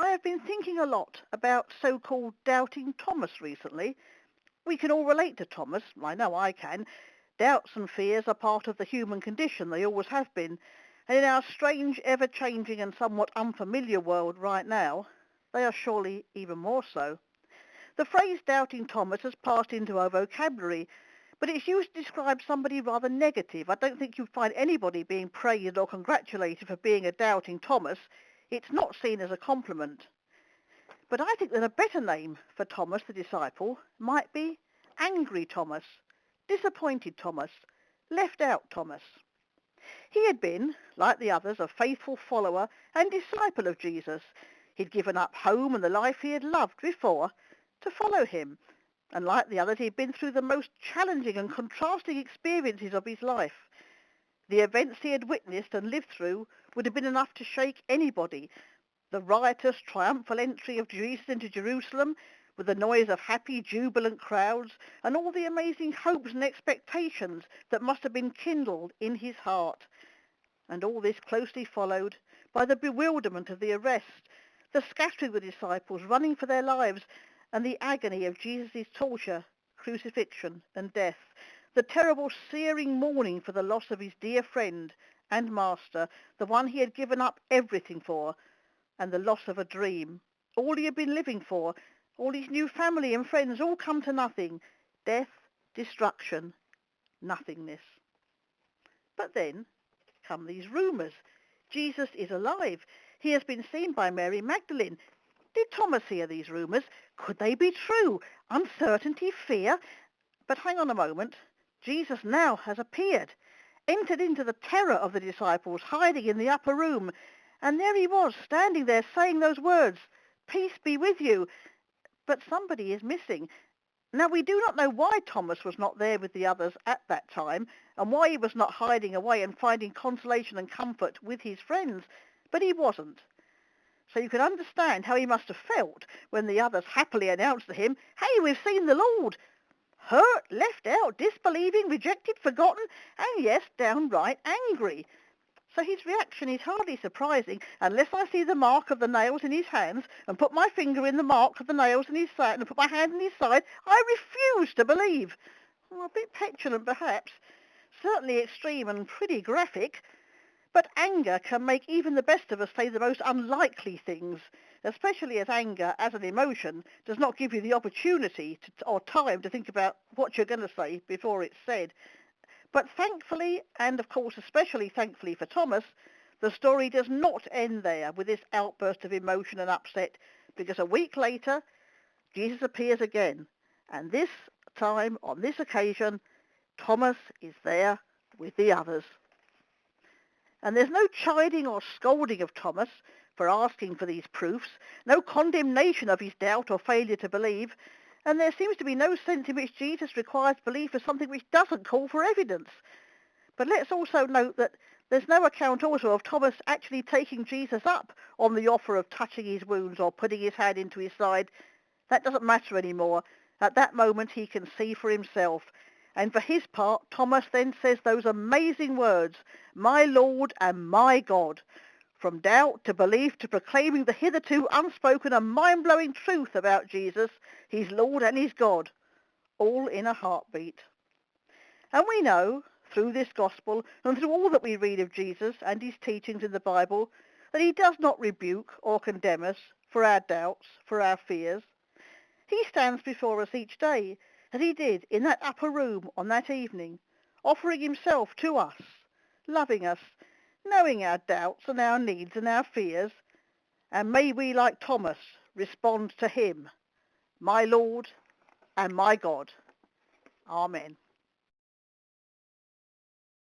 I have been thinking a lot about so-called doubting Thomas recently. We can all relate to Thomas. I know I can. Doubts and fears are part of the human condition. They always have been. And in our strange, ever-changing and somewhat unfamiliar world right now, they are surely even more so. The phrase doubting Thomas has passed into our vocabulary, but it's used to describe somebody rather negative. I don't think you'd find anybody being praised or congratulated for being a doubting Thomas. It's not seen as a compliment. But I think that a better name for Thomas the disciple might be angry Thomas, disappointed Thomas, left out Thomas. He had been, like the others, a faithful follower and disciple of Jesus. He'd given up home and the life he had loved before to follow him. And like the others, he'd been through the most challenging and contrasting experiences of his life. The events he had witnessed and lived through would have been enough to shake anybody. The riotous, triumphal entry of Jesus into Jerusalem, with the noise of happy, jubilant crowds, and all the amazing hopes and expectations that must have been kindled in his heart. And all this closely followed by the bewilderment of the arrest, the scattering of the disciples running for their lives, and the agony of Jesus' torture, crucifixion, and death, the terrible searing mourning for the loss of his dear friend and master, the one he had given up everything for, and the loss of a dream. All he had been living for, all his new family and friends, all come to nothing. Death, destruction, nothingness. But then come these rumours. Jesus is alive. He has been seen by Mary Magdalene. Did Thomas hear these rumours? Could they be true? Uncertainty, fear? But hang on a moment. Jesus now has appeared, entered into the terror of the disciples, hiding in the upper room. And there he was, standing there, saying those words, "Peace be with you." But somebody is missing. Now, we do not know why Thomas was not there with the others at that time, and why he was not hiding away and finding consolation and comfort with his friends, but he wasn't. So you can understand how he must have felt when the others happily announced to him, "Hey, we've seen the Lord." Hurt, left out, disbelieving, rejected, forgotten, and yes, downright angry. So his reaction is hardly surprising, unless I see the mark of the nails in his hands and put my finger in the mark of the nails in his side and put my hand in his side. I refuse to believe. Well, a bit petulant perhaps, certainly extreme and pretty graphic. But anger can make even the best of us say the most unlikely things, especially as anger, as an emotion, does not give you the opportunity or time to think about what you're going to say before it's said. But thankfully, and of course especially thankfully for Thomas, the story does not end there with this outburst of emotion and upset, because a week later, Jesus appears again. And this time, on this occasion, Thomas is there with the others. And there's no chiding or scolding of Thomas for asking for these proofs, no condemnation of his doubt or failure to believe, and there seems to be no sense in which Jesus requires belief for something which doesn't call for evidence. But let's also note that there's no account also of Thomas actually taking Jesus up on the offer of touching his wounds or putting his hand into his side. That doesn't matter anymore. At that moment he can see for himself. And for his part, Thomas then says those amazing words, "My Lord and my God." From doubt to belief to proclaiming the hitherto unspoken and mind-blowing truth about Jesus, his Lord and his God, all in a heartbeat. And we know, through this gospel and through all that we read of Jesus and his teachings in the Bible, that he does not rebuke or condemn us for our doubts, for our fears. He stands before us each day, as he did in that upper room on that evening, offering himself to us, loving us, knowing our doubts and our needs and our fears. And may we, like Thomas, respond to him, "My Lord and my God." Amen.